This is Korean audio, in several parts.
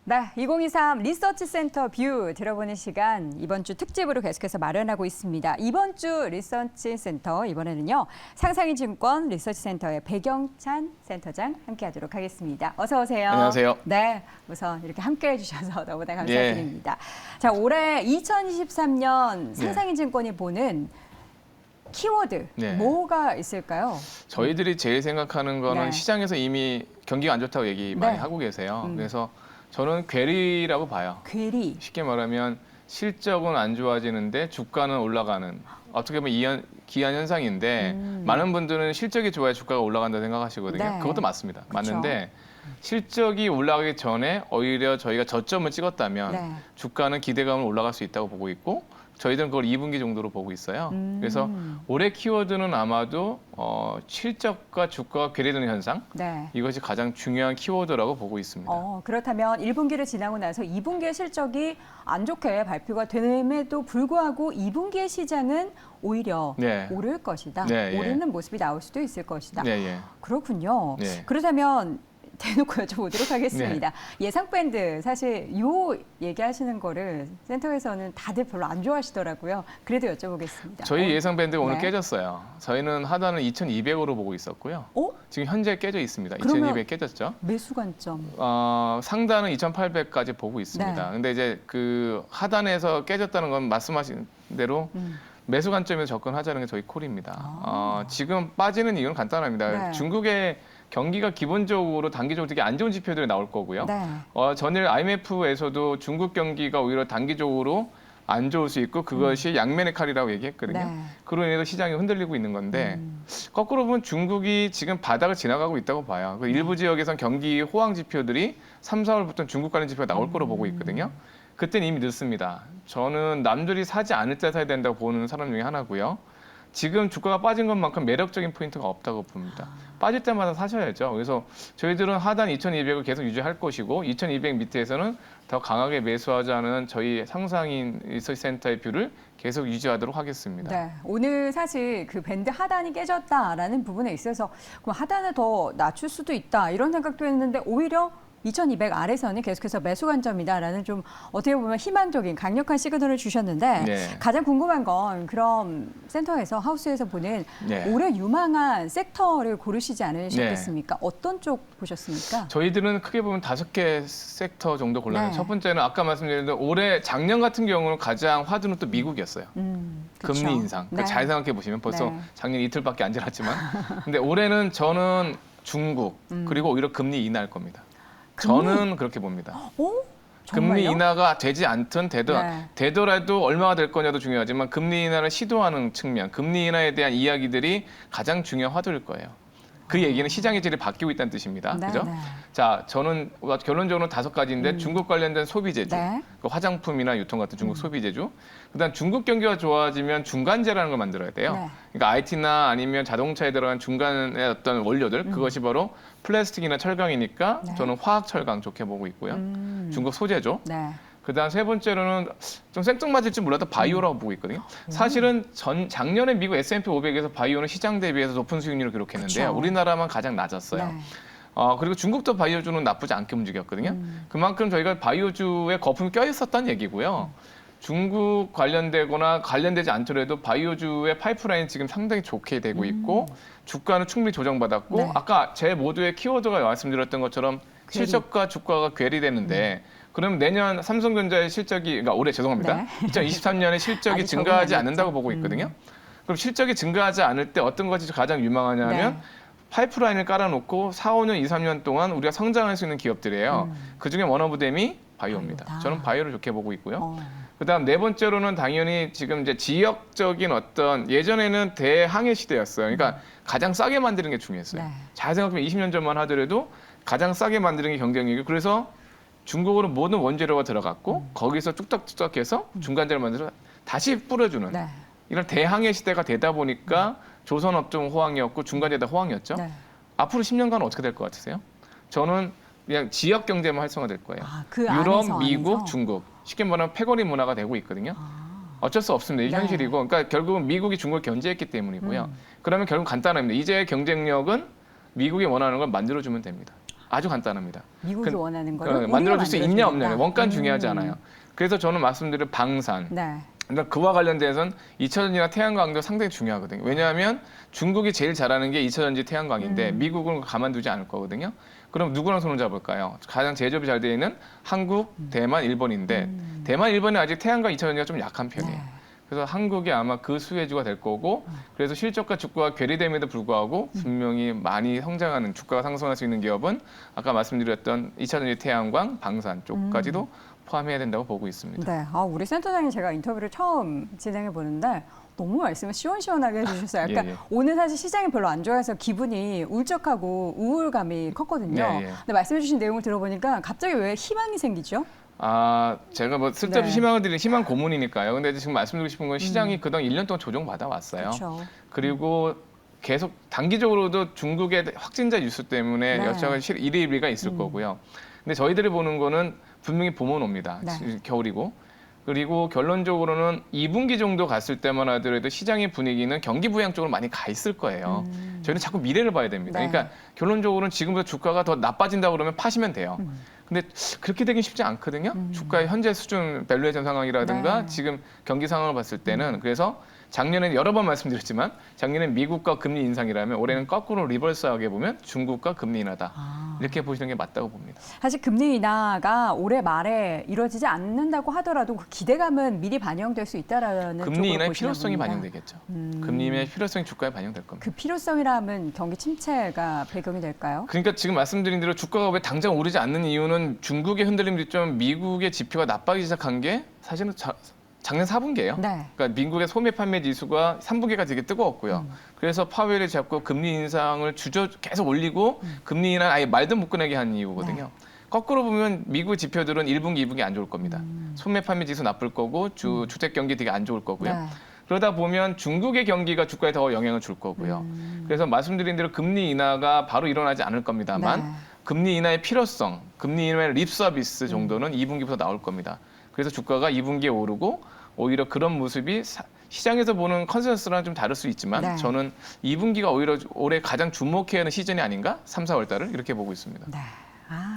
네, 2023 리서치 센터 뷰 들어보는 시간 이번 주 특집으로 계속해서 마련하고 있습니다. 이번 주 리서치 센터 이번에는요. 상상인증권 리서치 센터의 배경찬 센터장 함께하도록 하겠습니다. 어서 오세요. 안녕하세요. 네, 우선 이렇게 함께해 주셔서 너무나 감사드립니다. 자, 올해 2023년 상상인증권이 보는 키워드 뭐가 있을까요? 저희들이 제일 생각하는 거는 시장에서 이미 경기가 안 좋다고 얘기 많이 하고 계세요. 그래서 저는 괴리라고 봐요. 괴리. 쉽게 말하면 실적은 안 좋아지는데 주가는 올라가는 어떻게 보면 기이한 현상인데 많은 분들은 실적이 좋아야 주가가 올라간다 생각하시거든요. 그것도 맞습니다. 맞는데 실적이 올라가기 전에 오히려 저희가 저점을 찍었다면 주가는 기대감을 올라갈 수 있다고 보고 있고 저희들은 그걸 2분기 정도로 보고 있어요. 그래서 올해 키워드는 아마도 실적과 주가가 괴리되는 현상 이것이 가장 중요한 키워드라고 보고 있습니다. 그렇다면 1분기를 지나고 나서 2분기의 실적이 안 좋게 발표가 됨에도 불구하고 2분기의 시장은 오히려 오를 것이다. 오르는 모습이 나올 수도 있을 것이다. 그렇군요. 그렇다면 대놓고 여쭤보도록 하겠습니다. 예상 밴드 사실 요 얘기하시는 거를 센터에서는 다들 별로 안 좋아하시더라고요. 그래도 여쭤보겠습니다. 저희 예상 밴드가 오늘 깨졌어요. 저희는 하단은 2,200으로 보고 있었고요. 지금 현재 깨져 있습니다. 2,200 깨졌죠. 매수 관점. 상단은 2,800까지 보고 있습니다. 근데 이제 그 하단에서 깨졌다는 건 말씀하신 대로 매수 관점에서 접근하자는 게 저희 콜입니다. 지금 빠지는 이유는 간단합니다. 중국의 경기가 기본적으로 단기적으로 되게 안 좋은 지표들이 나올 거고요. 전일 IMF에서도 중국 경기가 오히려 단기적으로 안 좋을 수 있고 그것이 양면의 칼이라고 얘기했거든요. 그로 인해서 시장이 흔들리고 있는 건데 거꾸로 보면 중국이 지금 바닥을 지나가고 있다고 봐요. 일부 지역에선 경기 호황 지표들이 3, 4월부터 중국 관련 지표가 나올 거로 보고 있거든요. 그때는 이미 늦습니다. 저는 남들이 사지 않을 때 사야 된다고 보는 사람 중에 하나고요. 지금 주가가 빠진 것만큼 매력적인 포인트가 없다고 봅니다. 빠질 때마다 사셔야죠. 그래서 저희들은 하단 2,200을 계속 유지할 것이고 2,200 밑에서는 더 강하게 매수하자는 저희 상상인 리서치 센터의 뷰를 계속 유지하도록 하겠습니다. 오늘 사실 그 밴드 하단이 깨졌다라는 부분에 있어서 그럼 하단을 더 낮출 수도 있다 이런 생각도 했는데 오히려 2,200 아래서는 계속해서 매수 관점이다라는 좀 어떻게 보면 희망적인 강력한 시그널을 주셨는데 가장 궁금한 건 그럼 센터에서 하우스에서 보는 올해 유망한 섹터를 고르시지 않으셨겠습니까? 어떤 쪽 보셨습니까? 저희들은 크게 보면 5개 섹터 정도 골랐는데 첫 번째는 아까 말씀드린 대로 올해 작년 같은 경우는 가장 화두는 또 미국이었어요. 금리 인상. 그러니까 잘 생각해 보시면 벌써 작년 이틀밖에 안 지났지만 근데 올해는 저는 중국 그리고 오히려 금리 인하할 겁니다. 저는 그렇게 봅니다. 금리 인하가 되지 않든 되더라도 얼마가 될 거냐도 중요하지만 금리 인하를 시도하는 측면, 금리 인하에 대한 이야기들이 가장 중요한 화두일 거예요. 그 얘기는 시장의 질이 바뀌고 있다는 뜻입니다. 그죠? 자, 저는 결론적으로 5가지인데 중국 관련된 소비재주, 그 화장품이나 유통 같은 중국 소비재주, 그다음 중국 경기가 좋아지면 중간재라는 걸 만들어야 돼요. 그러니까 IT나 아니면 자동차에 들어간 중간의 어떤 원료들, 그것이 바로 플라스틱이나 철강이니까 저는 화학 철강 좋게 보고 있고요. 중국 소재죠. 그다음 세 번째로는 좀 생뚱맞을지 몰라도 바이오라고 보고 있거든요. 사실은 작년에 미국 S&P 500에서 바이오는 시장 대비해서 높은 수익률을 기록했는데요. 우리나라만 가장 낮았어요. 그리고 중국도 바이오주는 나쁘지 않게 움직였거든요. 그만큼 저희가 바이오주에 거품이 껴 있었다는 얘기고요. 중국 관련되거나 관련되지 않더라도 바이오주의 파이프라인 지금 상당히 좋게 되고 있고 주가는 충분히 조정받았고 아까 제 모두의 키워드가 말씀드렸던 것처럼 실적과 주가가 괴리되는데 그럼 내년 삼성전자의 실적이, 그러니까 올해 죄송합니다. 2023년에 실적이 증가하지 않는다고 보고 있거든요. 그럼 실적이 증가하지 않을 때 어떤 것이 가장 유망하냐면 파이프라인을 깔아놓고 4, 5년, 2, 3년 동안 우리가 성장할 수 있는 기업들이에요. 그중에 원오브댐이 바이오입니다. 저는 바이오를 좋게 보고 있고요. 그다음 네 번째로는 당연히 지금 이제 지역적인 어떤 예전에는 대항해 시대였어요. 그러니까 가장 싸게 만드는 게 중요했어요. 잘 생각하면 20년 전만 하더라도 가장 싸게 만드는 게 경쟁력이고 그래서 중국으로 모든 원재료가 들어갔고 거기서 뚝딱뚝딱 해서 중간재를 만들어서 다시 뿌려주는 이런 대항해 시대가 되다 보니까 조선업종 호황이었고 중간재다 호황이었죠. 앞으로 10년간은 어떻게 될 것 같으세요? 저는 그냥 지역 경제만 활성화될 거예요. 그 유럽, 미국, 중국. 쉽게 말하면 패거리 문화가 되고 있거든요. 어쩔 수 없습니다. 이 현실이고. 그러니까 결국은 미국이 중국을 견제했기 때문이고요. 그러면 결국 간단합니다. 이제 경쟁력은 미국이 원하는 걸 만들어주면 됩니다. 아주 간단합니다. 미국이 원하는 거를 만들어줄 수 있냐 없냐. 원가는 중요하지 않아요. 그래서 저는 말씀드린 방산. 네. 그러니까 그와 관련돼서는 2차전지나 태양광도 상당히 중요하거든요. 왜냐하면 중국이 제일 잘하는 게 2차전지 태양광인데 미국은 가만두지 않을 거거든요. 그럼 누구랑 손을 잡을까요? 가장 제조업이 잘 되어 있는 한국, 대만, 일본인데 대만, 일본은 아직 태양광 2차전지가 좀 약한 편이에요. 네. 그래서 한국이 아마 그 수혜주가 될 거고 그래서 실적과 주가가 괴리됨에도 불구하고 분명히 많이 성장하는 주가가 상승할 수 있는 기업은 아까 말씀드렸던 2차전지 태양광, 방산 쪽까지도 포함해야 된다고 보고 있습니다. 네, 우리 센터장님 제가 인터뷰를 처음 진행해 보는데 너무 말씀을 시원시원하게 해주셨어요. 그러니까 예. 오늘 사실 시장이 별로 안 좋아해서 기분이 울적하고 우울감이 컸거든요. 예. 근데 말씀해주신 내용을 들어보니까 갑자기 왜 희망이 생기죠? 제가 뭐 쓸데없이 희망을 드리는 희망 고문이니까요. 근데 지금 말씀드리고 싶은 건 시장이 그동안 1년 동안 조정받아 왔어요. 그렇죠. 그리고 계속 단기적으로도 중국의 확진자 뉴스 때문에 네. 여차가 일희일비가 있을 거고요. 근데 저희들이 보는 거는 분명히 봄은 옵니다. 네. 겨울이고. 그리고 결론적으로는 2분기 정도 갔을 때만 하더라도 시장의 분위기는 경기 부양 쪽으로 많이 가 있을 거예요. 저희는 자꾸 미래를 봐야 됩니다. 네. 그러니까 결론적으로는 지금부터 주가가 더 나빠진다고 그러면 파시면 돼요. 근데 그렇게 되긴 쉽지 않거든요. 주가의 현재 수준 밸류에이션 상황이라든가 네. 지금 경기 상황을 봤을 때는 그래서 작년에 여러 번 말씀드렸지만 작년에 미국과 금리 인상이라면 올해는 거꾸로 리버스하게 보면 중국과 금리 인하다. 이렇게 보시는 게 맞다고 봅니다. 사실 금리 인하가 올해 말에 이루어지지 않는다고 하더라도 그 기대감은 미리 반영될 수 있다라는 금리 인하의 쪽으로 필요성이 보시나 반영되겠죠. 금리 인하의 필요성이 주가에 반영될 겁니다. 그 필요성이라면 경기 침체가 배경이 될까요? 그러니까 지금 말씀드린 대로 주가가 왜 당장 오르지 않는 이유는 중국의 흔들림도 있지만 미국의 지표가 나빠지기 시작한 게 사실은 작년 4분기예요. 네. 그러니까 미국의 소매 판매 지수가 3분기가 되게 뜨거웠고요. 그래서 파웰이 자꾸 금리 인상을 계속 올리고 금리 인하 아예 말도 못 꺼내게 한 이유거든요. 네. 거꾸로 보면 미국 지표들은 1분기, 2분기 안 좋을 겁니다. 소매 판매 지수 나쁠 거고 주택 경기 되게 안 좋을 거고요. 네. 그러다 보면 중국의 경기가 주가에 더 영향을 줄 거고요. 그래서 말씀드린 대로 금리 인하가 바로 일어나지 않을 겁니다만 네. 금리 인하의 필요성, 금리 인하의 립 서비스 정도는 2분기부터 나올 겁니다. 그래서 주가가 2분기에 오르고 오히려 그런 모습이 시장에서 보는 컨센서스랑 좀 다를 수 있지만 네. 저는 2분기가 오히려 올해 가장 주목해야 하는 시즌이 아닌가? 3, 4월 달을 이렇게 보고 있습니다. 네.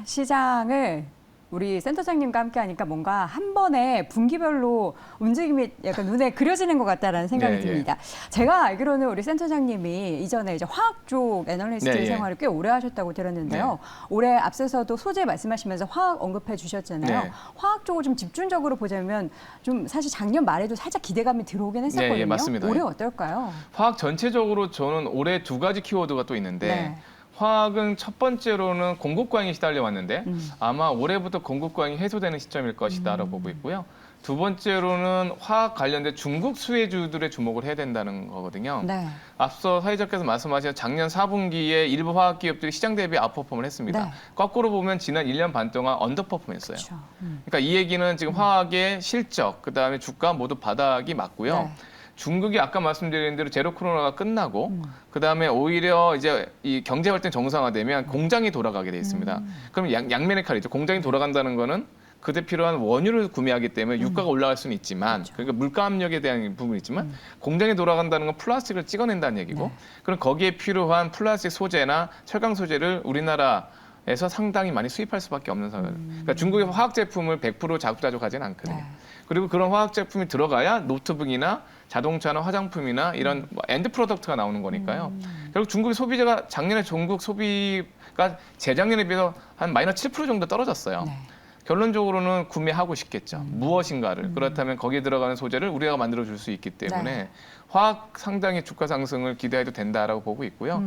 시장을 우리 센터장님과 함께 하니까 뭔가 한 번에 분기별로 움직임이 약간 눈에 그려지는 것 같다라는 생각이 네, 듭니다. 제가 알기로는 우리 센터장님이 이전에 이제 화학 쪽 애널리스트 네, 생활을 꽤 오래 하셨다고 들었는데요. 네. 올해 앞서서도 소재 말씀하시면서 화학 언급해 주셨잖아요. 네. 화학 쪽을 좀 집중적으로 보자면 좀 사실 작년 말에도 살짝 기대감이 들어오긴 했었거든요. 네, 맞습니다. 올해 어떨까요? 화학 전체적으로 저는 올해 두 가지 키워드가 또 있는데 네. 화학은 첫 번째로는 공급 과잉이 시달려 왔는데 아마 올해부터 공급 과잉이 해소되는 시점일 것이다라고 보고 있고요. 두 번째로는 화학 관련된 중국 수혜주들의 주목을 해야 된다는 거거든요. 네. 앞서 사회자께서 말씀하신 작년 4분기에 일부 화학 기업들이 시장 대비 아웃퍼폼을 했습니다. 네. 거꾸로 보면 지난 1년 반 동안 언더퍼폼했어요. 그렇죠. 그러니까 이 얘기는 지금 화학의 실적, 그다음에 주가 모두 바닥이 맞고요. 네. 중국이 아까 말씀드린 대로 제로 코로나가 끝나고 그다음에 오히려 이제 이 경제 활동 정상화되면 공장이 돌아가게 돼 있습니다. 그럼 양면의 칼이죠. 공장이 돌아간다는 거는 그때 필요한 원유를 구매하기 때문에 유가가 올라갈 수는 있지만 그렇죠. 그러니까 물가 압력에 대한 부분이 있지만 공장이 돌아간다는 건 플라스틱을 찍어낸다는 얘기고 네. 그럼 거기에 필요한 플라스틱 소재나 철강 소재를 우리나라에서 상당히 많이 수입할 수밖에 없는 상황. 그러니까 중국의 화학 제품을 100% 자급자족하지는 않거든요. 네. 그리고 그런 화학 제품이 들어가야 노트북이나 자동차나 화장품이나 이런 엔드 프로덕트가 나오는 거니까요. 결국 중국의 소비자가 작년에 중국 소비가 재작년에 비해서 한 마이너스 7% 정도 떨어졌어요. 네. 결론적으로는 구매하고 싶겠죠. 무엇인가를. 그렇다면 거기에 들어가는 소재를 우리가 만들어줄 수 있기 때문에 네. 화학 상당히 주가 상승을 기대해도 된다라고 보고 있고요.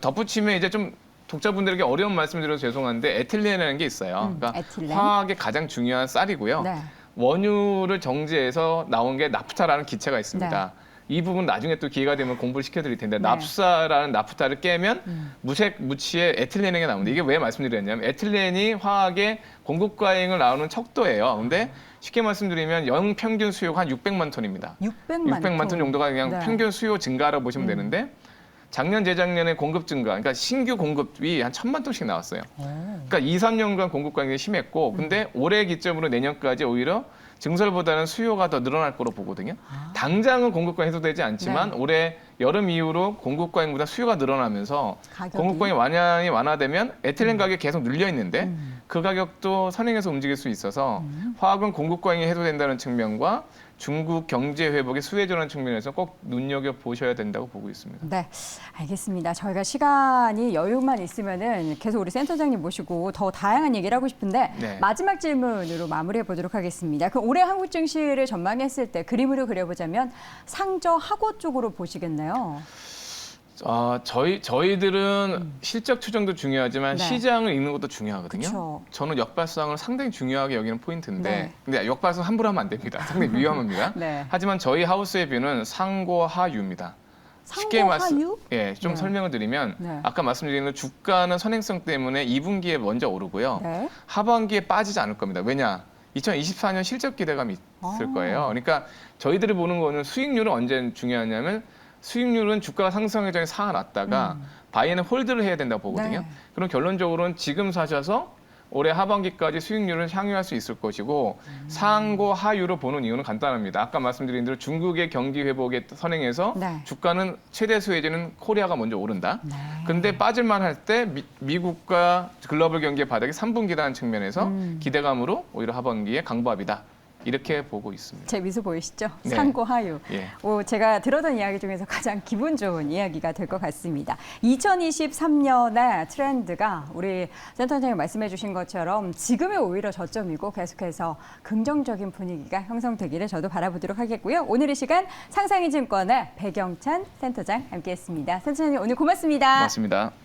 덧붙이면 이제 좀 독자분들에게 어려운 말씀드려서 죄송한데 에틸렌이라는 게 있어요. 그러니까 에틸렌. 화학의 가장 중요한 쌀이고요. 네. 원유를 정제해서 나온 게 나프타라는 기체가 있습니다. 네. 이 부분 나중에 또 기회가 되면 공부를 시켜드릴 텐데 네. 납사라는 나프타를 깨면 무색 무취의 에틸렌이 나옵니다. 이게 왜 말씀드렸냐면 에틸렌이 화학의 공급 과잉을 나오는 척도예요. 근데 쉽게 말씀드리면 연 평균 수요가 한 600만 톤입니다. 600만 톤 정도가 그냥 네. 평균 수요 증가라고 보시면 되는데 작년 재작년에 공급 증가, 그러니까 신규 공급이 한 1,000만 톤씩 나왔어요. 그러니까 2, 3년간 공급 과잉이 심했고, 근데 올해 기점으로 내년까지 오히려 증설보다는 수요가 더 늘어날 거로 보거든요. 당장은 공급 과잉 해소되지 않지만 네. 올해 여름 이후로 공급 과잉보다 수요가 늘어나면서 공급 과잉 완화이 완화되면 에틸렌 가격이 계속 눌려 있는데 그 가격도 선행해서 움직일 수 있어서 화학은 공급 과잉이 해소된다는 측면과 중국 경제 회복의 수혜 전환 측면에서 꼭 눈여겨 보셔야 된다고 보고 있습니다. 네, 알겠습니다. 저희가 시간이 여유만 있으면은 계속 우리 센터장님 모시고 더 다양한 얘기를 하고 싶은데 네. 마지막 질문으로 마무리해 보도록 하겠습니다. 그 올해 한국 증시를 전망했을 때 그림으로 그려보자면 상저 하고 쪽으로 보시겠나요? 저희들은 실적 추정도 중요하지만 네. 시장을 읽는 것도 중요하거든요. 그쵸. 저는 역발상을 상당히 중요하게 여기는 포인트인데 네. 근데 역발상 함부로 하면 안 됩니다. 상당히 위험합니다. 네. 하지만 저희 하우스의 뷰는 상고하유입니다. 상고하유? 예, 좀 네. 설명을 드리면 네. 아까 말씀드린 대로 주가는 선행성 때문에 2분기에 먼저 오르고요. 네. 하반기에 빠지지 않을 겁니다. 왜냐? 2024년 실적 기대감이 있을 거예요. 그러니까 저희들이 보는 거는 수익률은 언제 중요하냐면 수익률은 주가가 상승 예정에 사놨다가 바이에는 홀드를 해야 된다고 보거든요. 네. 그럼 결론적으로는 지금 사셔서 올해 하반기까지 수익률을 향유할 수 있을 것이고 상고 하유로 보는 이유는 간단합니다. 아까 말씀드린 대로 중국의 경기 회복에 선행해서 네. 주가는 최대 수혜지는 코리아가 먼저 오른다. 네. 근데 빠질만 할 때 미국과 글로벌 경기의 바닥이 3분기라는 측면에서 기대감으로 오히려 하반기에 강보합이다. 이렇게 보고 있습니다. 제 미소 보이시죠? 네. 상고하유. 예. 제가 들었던 이야기 중에서 가장 기분 좋은 이야기가 될 것 같습니다. 2023년의 트렌드가 우리 센터장님 말씀해 주신 것처럼 지금이 오히려 저점이고 계속해서 긍정적인 분위기가 형성되기를 저도 바라보도록 하겠고요. 오늘 이 시간 상상의 증권의 배경찬 센터장 함께했습니다. 센터장님 오늘 고맙습니다. 고맙습니다.